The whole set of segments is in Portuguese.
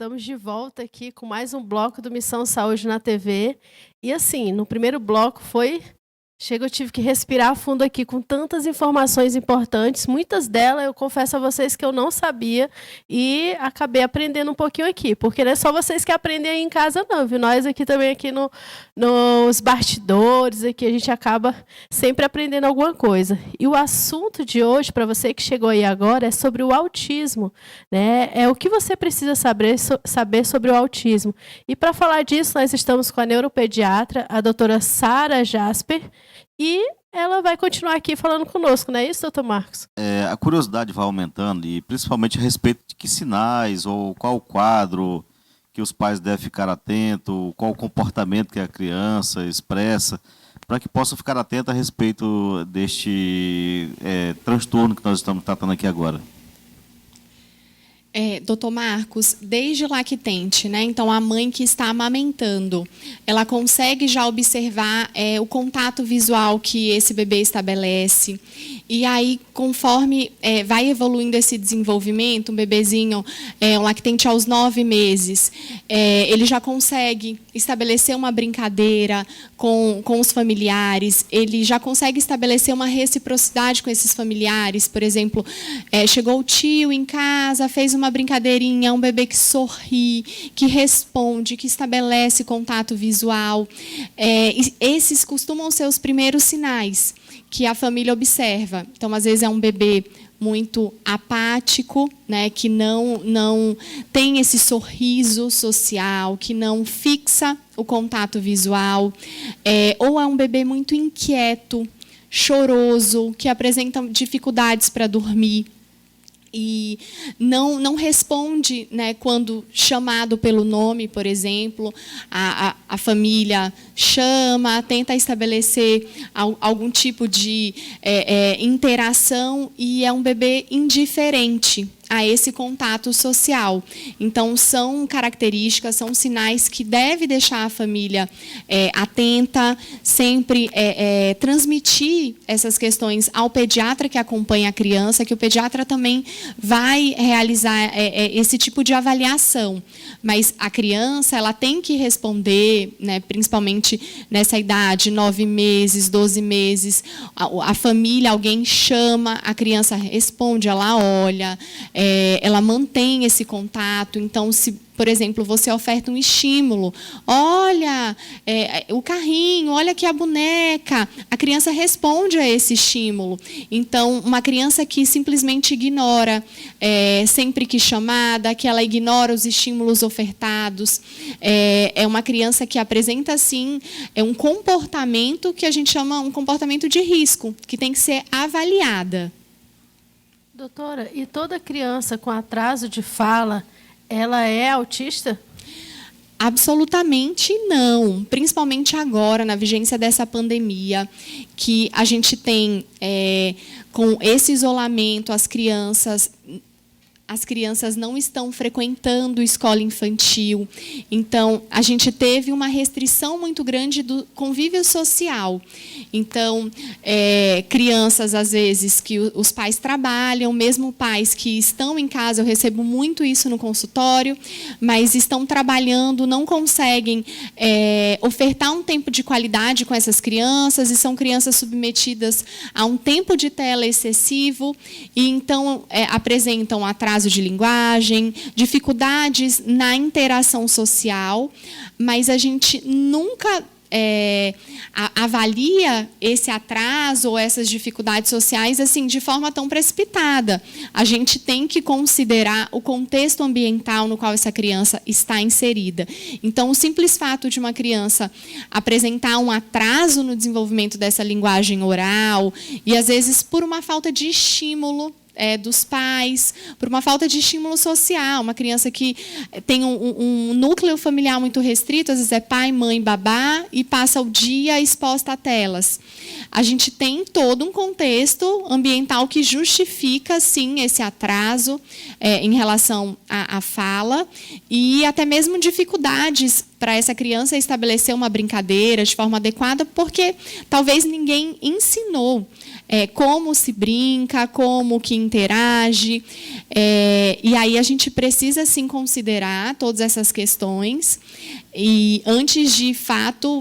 Estamos de volta aqui com mais um bloco do Missão Saúde na TV. E assim, no primeiro bloco eu tive que respirar fundo aqui com tantas informações importantes. Muitas delas, eu confesso a vocês que eu não sabia e acabei aprendendo um pouquinho aqui. Porque não é só vocês que aprendem aí em casa, não, viu? Nós aqui também, aqui nos bastidores, aqui a gente acaba sempre aprendendo alguma coisa. E o assunto de hoje, para você que chegou aí agora, é sobre o autismo, né? É o que você precisa saber sobre o autismo. E para falar disso, nós estamos com a neuropediatra, a doutora Sara Jasper, e ela vai continuar aqui falando conosco, não é isso, doutor Marcos? A curiosidade vai aumentando, e principalmente a respeito de que sinais ou qual o quadro que os pais devem ficar atentos, qual o comportamento que a criança expressa, para que possam ficar atentos a respeito deste transtorno que nós estamos tratando aqui agora. Doutor Marcos, desde lactente, né? Então, a mãe que está amamentando, ela consegue já observar o contato visual que esse bebê estabelece. E aí, conforme vai evoluindo esse desenvolvimento, um bebezinho, um lactente aos 9 meses, ele já consegue estabelecer uma brincadeira com os familiares, ele já consegue estabelecer uma reciprocidade com esses familiares. Por exemplo, chegou o tio em casa, fez uma brincadeirinha, um bebê que sorri, que responde, que estabelece contato visual. Esses costumam ser os primeiros sinais que a família observa. Então, às vezes, é um bebê muito apático, né, que não tem esse sorriso social, que não fixa o contato visual, ou é um bebê muito inquieto, choroso, que apresenta dificuldades para dormir e não responde, né, quando chamado pelo nome, por exemplo. A família chama, tenta estabelecer algum tipo de interação, e é um bebê indiferente a esse contato social. Então, são características, são sinais que deve deixar a família atenta, sempre transmitir essas questões ao pediatra que acompanha a criança, que o pediatra também vai realizar esse tipo de avaliação. Mas a criança, ela tem que responder, né, principalmente nessa idade, 9 meses, 12 meses, a família, alguém chama, a criança responde, ela olha, ela mantém esse contato. Então, se, por exemplo, você oferta um estímulo, olha o carrinho, olha aqui a boneca, a criança responde a esse estímulo. Então, uma criança que simplesmente ignora, sempre que chamada, que ela ignora os estímulos ofertados, é uma criança que apresenta, sim, um comportamento que a gente chama um comportamento de risco, que tem que ser avaliada. Doutora, e toda criança com atraso de fala, ela é autista? Absolutamente não, principalmente agora, na vigência dessa pandemia, que a gente tem, com esse isolamento, as crianças não estão frequentando escola infantil. Então, a gente teve uma restrição muito grande do convívio social. Então, crianças, às vezes, que os pais trabalham, mesmo pais que estão em casa, eu recebo muito isso no consultório, mas estão trabalhando, não conseguem ofertar um tempo de qualidade com essas crianças, e são crianças submetidas a um tempo de tela excessivo, e então apresentam atraso de linguagem, dificuldades na interação social, mas a gente nunca avalia esse atraso ou essas dificuldades sociais assim de forma tão precipitada. A gente tem que considerar o contexto ambiental no qual essa criança está inserida. Então, o simples fato de uma criança apresentar um atraso no desenvolvimento dessa linguagem oral, e às vezes por uma falta de estímulo dos pais, por uma falta de estímulo social, uma criança que tem um núcleo familiar muito restrito, às vezes é pai, mãe, babá, e passa o dia exposta a telas. A gente tem todo um contexto ambiental que justifica, sim, esse atraso em relação à fala, e até mesmo dificuldades para essa criança estabelecer uma brincadeira de forma adequada, porque talvez ninguém ensinou como se brinca, como que interage. E aí a gente precisa, sim, considerar todas essas questões e antes de fato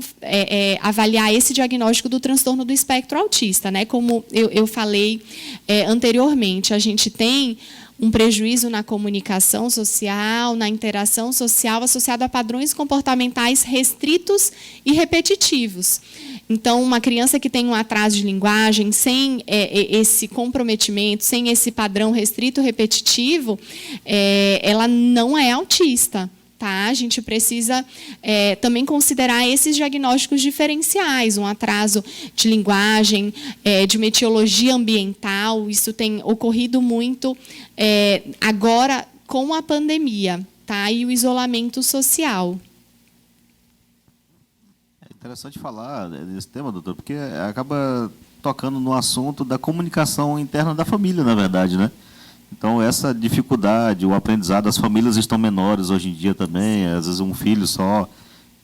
avaliar esse diagnóstico do transtorno do espectro autista, né? Como eu falei anteriormente, a gente tem um prejuízo na comunicação social, na interação social, associado a padrões comportamentais restritos e repetitivos. Então, uma criança que tem um atraso de linguagem, sem esse comprometimento, sem esse padrão restrito repetitivo, ela não é autista. Tá? A gente precisa também considerar esses diagnósticos diferenciais, um atraso de linguagem, de uma etiologia ambiental. Isso tem ocorrido muito agora com a pandemia, tá? E o isolamento social. É interessante falar desse tema, doutor, porque acaba tocando no assunto da comunicação interna da família, na verdade, né? Então, essa dificuldade, o aprendizado, as famílias estão menores hoje em dia também, às vezes um filho só,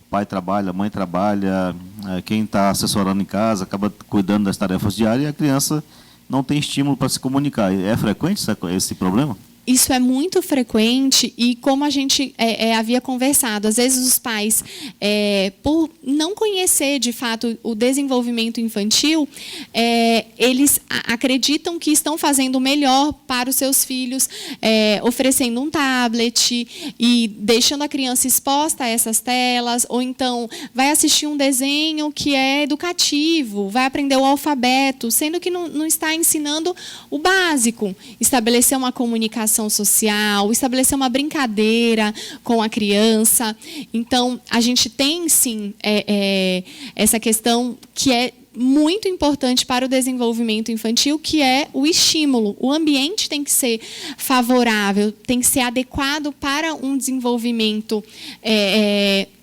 pai trabalha, mãe trabalha, quem está assessorando em casa acaba cuidando das tarefas diárias e a criança não tem estímulo para se comunicar. É frequente esse problema? Isso é muito frequente e, como a gente havia conversado, às vezes os pais, por não conhecer, de fato, o desenvolvimento infantil, eles acreditam que estão fazendo o melhor para os seus filhos, oferecendo um tablet e deixando a criança exposta a essas telas, ou então vai assistir um desenho que é educativo, vai aprender o alfabeto, sendo que não está ensinando o básico, estabelecer uma comunicação social, estabelecer uma brincadeira com a criança. Então, a gente tem, sim, essa questão que é muito importante para o desenvolvimento infantil, que é o estímulo. O ambiente tem que ser favorável, tem que ser adequado para um desenvolvimento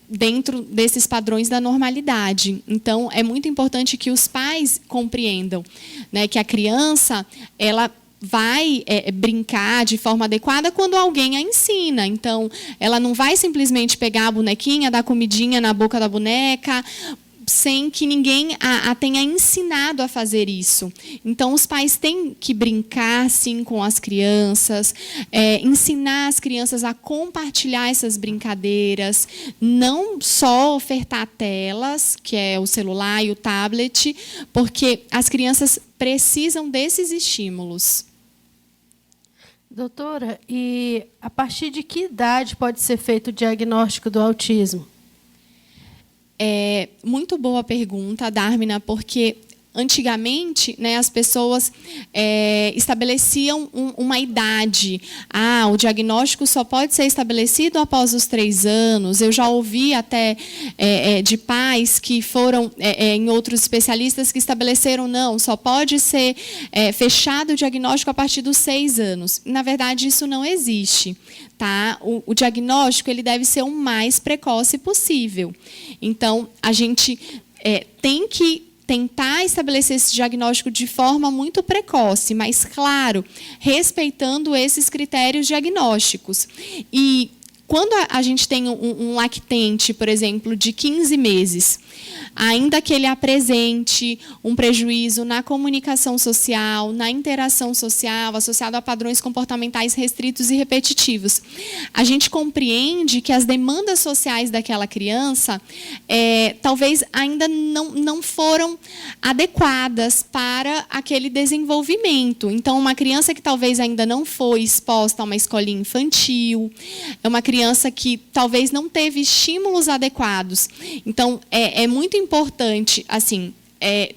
dentro desses padrões da normalidade. Então, é muito importante que os pais compreendam, né, que a criança, ela vai brincar de forma adequada quando alguém a ensina. Então, ela não vai simplesmente pegar a bonequinha, dar comidinha na boca da boneca, sem que ninguém a tenha ensinado a fazer isso. Então, os pais têm que brincar, sim, com as crianças, ensinar as crianças a compartilhar essas brincadeiras, não só ofertar telas, que é o celular e o tablet, porque as crianças precisam desses estímulos. Doutora, e a partir de que idade pode ser feito o diagnóstico do autismo? Muito boa pergunta, Dármina, porque antigamente, né, as pessoas estabeleciam uma idade. O diagnóstico só pode ser estabelecido após os 3 anos. Eu já ouvi até de pais que foram em outros especialistas que estabeleceram, não, só pode ser fechado o diagnóstico a partir dos 6 anos. Na verdade, isso não existe. Tá? O diagnóstico ele deve ser o mais precoce possível. Então, a gente tem que tentar estabelecer esse diagnóstico de forma muito precoce, mas, claro, respeitando esses critérios diagnósticos. E quando a gente tem um lactente, por exemplo, de 15 meses, ainda que ele apresente um prejuízo na comunicação social, na interação social, associado a padrões comportamentais restritos e repetitivos, a gente compreende que as demandas sociais daquela criança talvez ainda não foram adequadas para aquele desenvolvimento. Então, uma criança que talvez ainda não foi exposta a uma escolinha infantil, é uma criança que talvez não teve estímulos adequados. Então, é muito importante assim,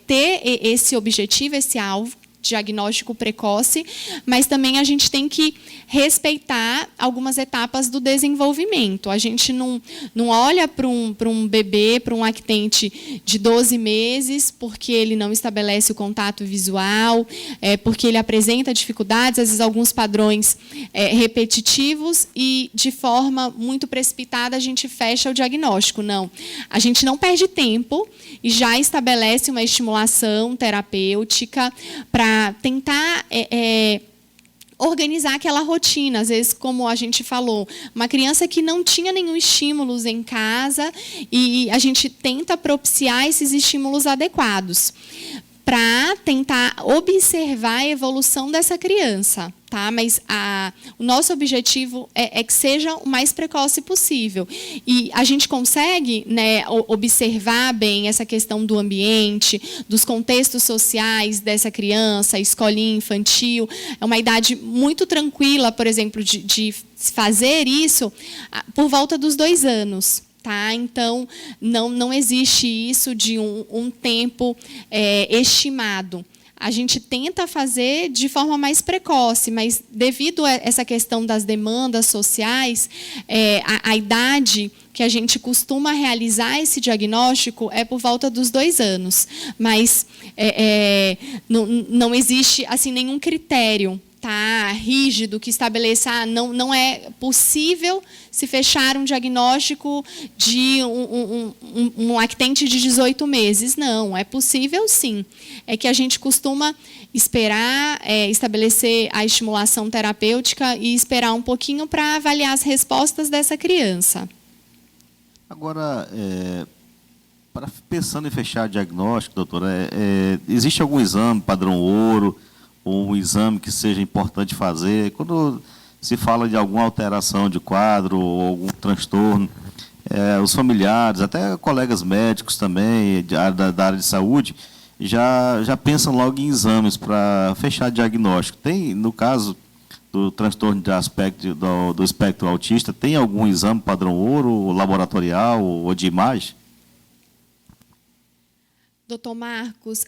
ter esse objetivo, esse alvo, diagnóstico precoce, mas também a gente tem que respeitar algumas etapas do desenvolvimento. A gente não olha para um bebê, para um lactente de 12 meses, porque ele não estabelece o contato visual, porque ele apresenta dificuldades, às vezes alguns padrões repetitivos, e de forma muito precipitada a gente fecha o diagnóstico. Não. A gente não perde tempo e já estabelece uma estimulação terapêutica para tentar organizar aquela rotina. Às vezes, como a gente falou, uma criança que não tinha nenhum estímulo em casa e a gente tenta propiciar esses estímulos adequados para tentar observar a evolução dessa criança, tá? Mas o nosso objetivo é que seja o mais precoce possível. E a gente consegue, né, observar bem essa questão do ambiente, dos contextos sociais dessa criança, escolinha infantil. É uma idade muito tranquila, por exemplo, de fazer isso por volta dos 2 anos. Tá? Então, não existe isso de um tempo estimado. A gente tenta fazer de forma mais precoce, mas devido a essa questão das demandas sociais, a idade que a gente costuma realizar esse diagnóstico é por volta dos 2 anos. Mas não existe assim, nenhum critério, tá, rígido que estabeleça, não é possível se fechar um diagnóstico de um lactente de 18 meses. Não, é possível sim. É que a gente costuma esperar, estabelecer a estimulação terapêutica e esperar um pouquinho para avaliar as respostas dessa criança. Agora, pensando em fechar diagnóstico, doutora, existe algum exame padrão ouro, ou um exame que seja importante fazer? Quando se fala de alguma alteração de quadro ou algum transtorno, os familiares, até colegas médicos também, da área de saúde, já pensam logo em exames para fechar diagnóstico. Tem, no caso do transtorno do espectro autista, tem algum exame padrão ouro, laboratorial ou de imagem? Doutor Marcos,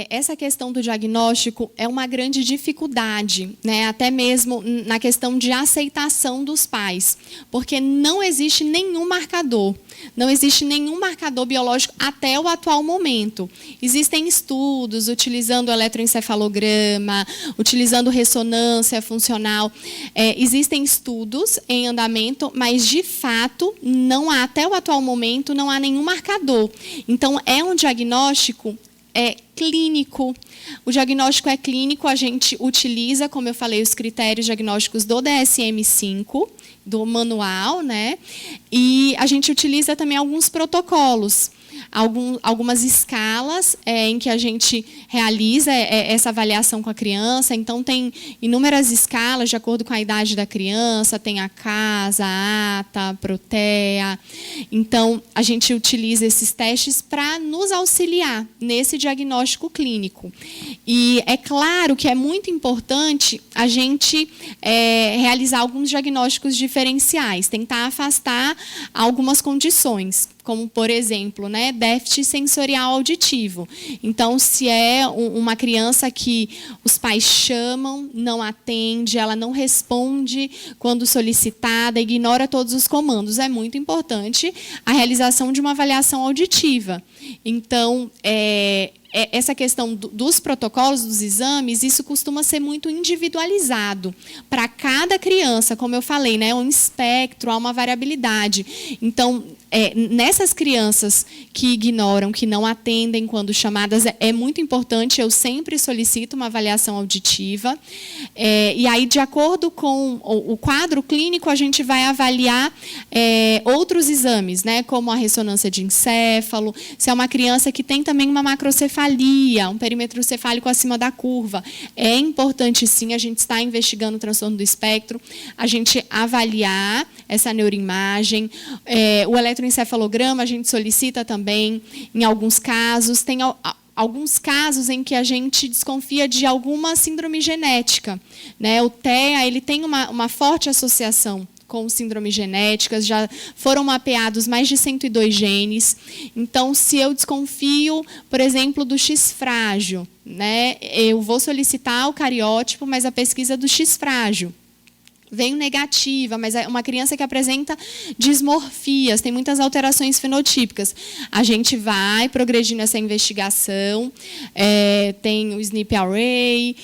essa questão do diagnóstico é uma grande dificuldade, né? Até mesmo na questão de aceitação dos pais, porque não existe nenhum marcador biológico até o atual momento. Existem estudos utilizando eletroencefalograma, utilizando ressonância funcional. Existem estudos em andamento, mas, de fato, até o atual momento, não há nenhum marcador. Então, é um diagnóstico clínico. O diagnóstico é clínico, a gente utiliza, como eu falei, os critérios diagnósticos do DSM-5, do manual, né? E a gente utiliza também alguns protocolos, algumas escalas em que a gente realiza essa avaliação com a criança. Então, tem inúmeras escalas de acordo com a idade da criança, tem a CASA, a ATA, a Protea. Então, a gente utiliza esses testes para nos auxiliar nesse diagnóstico clínico. E é claro que é muito importante a gente realizar alguns diagnósticos diferenciais, tentar afastar algumas condições, como, por exemplo, né, déficit sensorial auditivo. Então, se é uma criança que os pais chamam, não atende, ela não responde quando solicitada, ignora todos os comandos, é muito importante a realização de uma avaliação auditiva. Então, essa questão dos protocolos, dos exames, isso costuma ser muito individualizado para cada criança, como eu falei, né, um espectro, há uma variabilidade. Então, nessas crianças que ignoram, que não atendem quando chamadas, é muito importante, eu sempre solicito uma avaliação auditiva. E aí, de acordo com o quadro clínico, a gente vai avaliar outros exames, né, como a ressonância de encéfalo, se é uma criança que tem também uma macrocefalia, um perímetro cefálico acima da curva. É importante, sim, a gente está investigando o transtorno do espectro, a gente avaliar essa neuroimagem. O eletroencefalograma a gente solicita também, em alguns casos. Tem alguns casos em que a gente desconfia de alguma síndrome genética, né? O TEA, ele tem uma forte associação com síndromes genéticas, já foram mapeados mais de 102 genes. Então, se eu desconfio, por exemplo, do X frágil, né, eu vou solicitar o cariótipo, mas a pesquisa do X frágil. veio negativa, mas é uma criança que apresenta dismorfias, tem muitas alterações fenotípicas. A gente vai progredindo essa investigação, tem o SNP Array,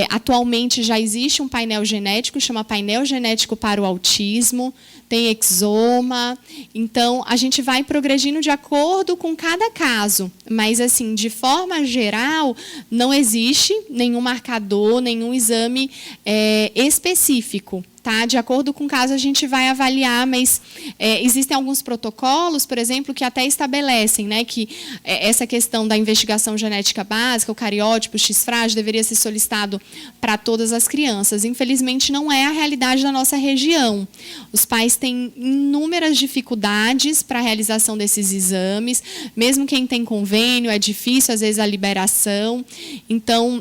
atualmente já existe um painel genético, chama Painel Genético para o Autismo, tem exoma, então a gente vai progredindo de acordo com cada caso, mas assim, de forma geral, não existe nenhum marcador, nenhum exame específico. Tá? De acordo com o caso, a gente vai avaliar, mas existem alguns protocolos, por exemplo, que até estabelecem, né, que essa questão da investigação genética básica, o cariótipo, o X-frágil, deveria ser solicitado para todas as crianças. Infelizmente, não é a realidade da nossa região. Os pais têm inúmeras dificuldades para a realização desses exames, mesmo quem tem convênio, é difícil, às vezes, a liberação. Então,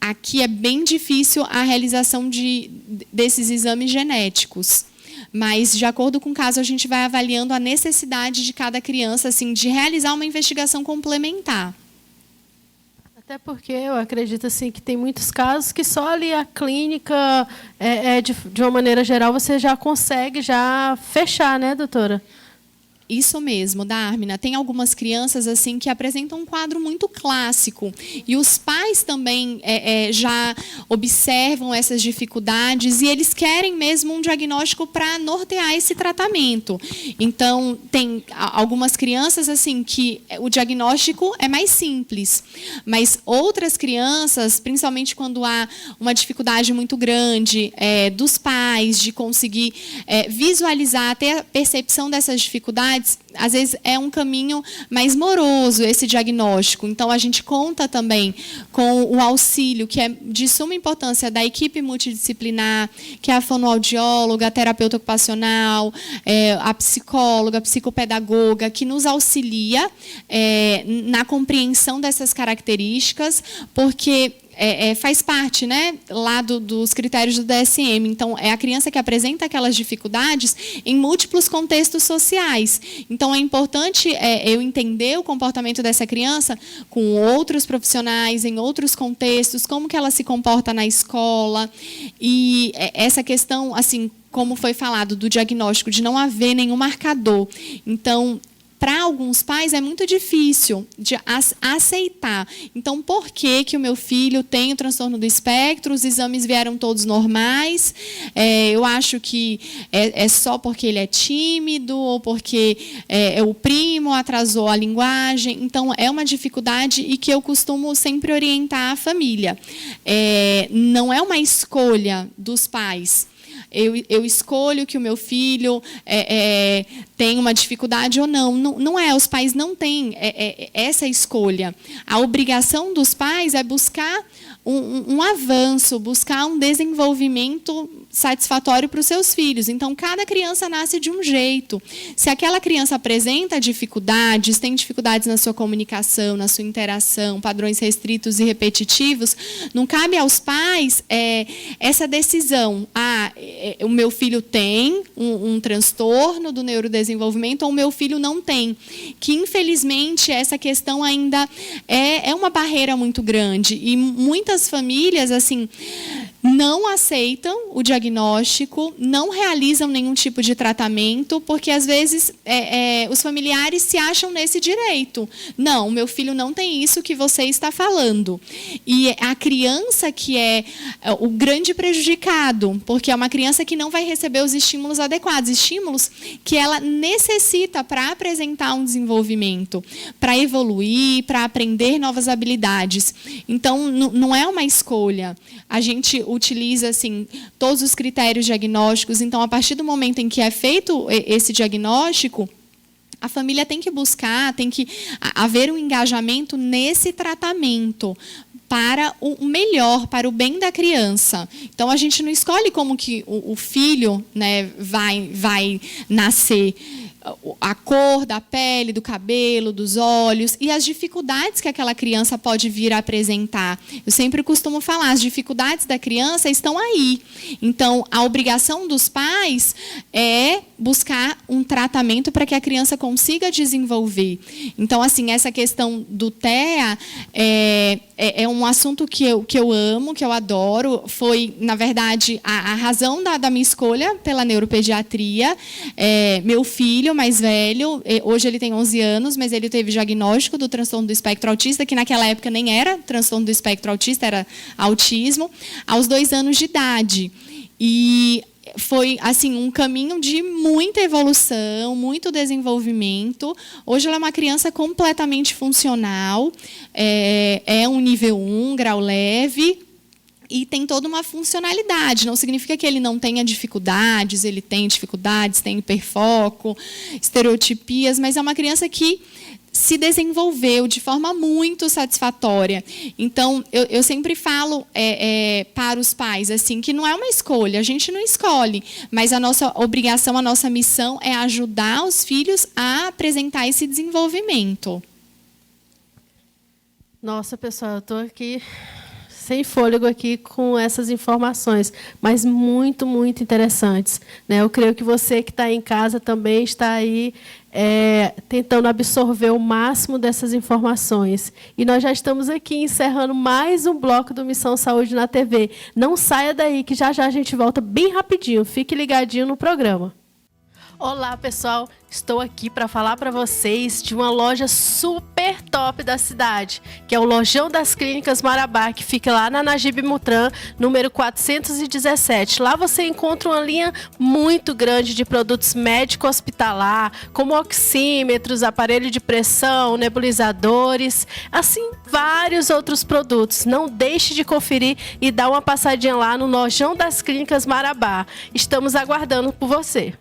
aqui é bem difícil a realização desses exames genéticos. Mas, de acordo com o caso, a gente vai avaliando a necessidade de cada criança, assim, de realizar uma investigação complementar. Até porque eu acredito assim, que tem muitos casos que só ali a clínica, de uma maneira geral, você já consegue fechar, né, doutora? Isso mesmo, Dármina. Tem algumas crianças assim que apresentam um quadro muito clássico. E os pais também já observam essas dificuldades e eles querem mesmo um diagnóstico para nortear esse tratamento. Então, tem algumas crianças assim que o diagnóstico é mais simples. Mas outras crianças, principalmente quando há uma dificuldade muito grande dos pais de conseguir visualizar, ter a percepção dessas dificuldades, às vezes é um caminho mais moroso esse diagnóstico. Então, a gente conta também com o auxílio, que é de suma importância, da equipe multidisciplinar, que é a fonoaudióloga, a terapeuta ocupacional, a psicóloga, a psicopedagoga, que nos auxilia na compreensão dessas características, porque faz parte, né, lá dos critérios do DSM. Então, é a criança que apresenta aquelas dificuldades em múltiplos contextos sociais. Então, é importante eu entender o comportamento dessa criança com outros profissionais, em outros contextos, como que ela se comporta na escola. E essa questão, assim, como foi falado, do diagnóstico, de não haver nenhum marcador. Então, para alguns pais é muito difícil de aceitar. Então, por que o meu filho tem o transtorno do espectro, os exames vieram todos normais, eu acho que é só porque ele é tímido, ou porque o primo atrasou a linguagem. Então, é uma dificuldade e que eu costumo sempre orientar a família. Não é uma escolha dos pais. Eu escolho que o meu filho tem uma dificuldade ou não. Não é, os pais não têm essa escolha. A obrigação dos pais é buscar um avanço, buscar um desenvolvimento satisfatório para os seus filhos. Então, cada criança nasce de um jeito. Se aquela criança apresenta dificuldades, tem dificuldades na sua comunicação, na sua interação, padrões restritos e repetitivos, não cabe aos pais essa decisão. O meu filho tem um transtorno do neurodesenvolvimento ou o meu filho não tem. Que, infelizmente, essa questão ainda é uma barreira muito grande. E muitas famílias, assim, não aceitam o diagnóstico, não realizam nenhum tipo de tratamento, porque, às vezes, os familiares se acham nesse direito. Não, o meu filho não tem isso que você está falando. E a criança que é o grande prejudicado, porque é uma criança que não vai receber os estímulos adequados, estímulos que ela necessita para apresentar um desenvolvimento, para evoluir, para aprender novas habilidades. Então, não é uma escolha. A gente utiliza, assim, todos os critérios diagnósticos. Então, a partir do momento em que é feito esse diagnóstico, a família tem que buscar, tem que haver um engajamento nesse tratamento para o melhor, para o bem da criança. Então, a gente não escolhe como que o filho, né, vai nascer. a cor da pele, do cabelo, dos olhos e as dificuldades que aquela criança pode vir a apresentar. Eu sempre costumo falar, as dificuldades da criança estão aí. Então, a obrigação dos pais é buscar um tratamento para que a criança consiga desenvolver. Então, assim, essa questão do TEA é um assunto que eu amo, que eu adoro. Foi, na verdade, a razão da minha escolha pela neuropediatria. Meu filho mais velho, hoje ele tem 11 anos, mas ele teve diagnóstico do transtorno do espectro autista, que naquela época nem era transtorno do espectro autista, era autismo, aos 2 anos de idade. E foi assim um caminho de muita evolução, muito desenvolvimento. Hoje ela é uma criança completamente funcional, é um nível 1, grau leve, e tem toda uma funcionalidade. Não significa que ele não tenha dificuldades, ele tem dificuldades, tem hiperfoco, estereotipias, mas é uma criança que se desenvolveu de forma muito satisfatória. Então, eu sempre falo para os pais assim, que não é uma escolha, a gente não escolhe, mas a nossa obrigação, a nossa missão é ajudar os filhos a apresentar esse desenvolvimento. Nossa, pessoal, eu estou aqui sem fôlego aqui com essas informações, mas muito, muito interessantes, né? Eu creio que você que está em casa também está aí tentando absorver o máximo dessas informações. E nós já estamos aqui encerrando mais um bloco do Missão Saúde na TV. Não saia daí, que já já a gente volta bem rapidinho. Fique ligadinho no programa. Olá, pessoal. Estou aqui para falar para vocês de uma loja super top da cidade, que é o Lojão das Clínicas Marabá, que fica lá na Najib Mutran, número 417. Lá você encontra uma linha muito grande de produtos médico-hospitalar, como oxímetros, aparelho de pressão, nebulizadores, assim, vários outros produtos. Não deixe de conferir e dar uma passadinha lá no Lojão das Clínicas Marabá. Estamos aguardando por você.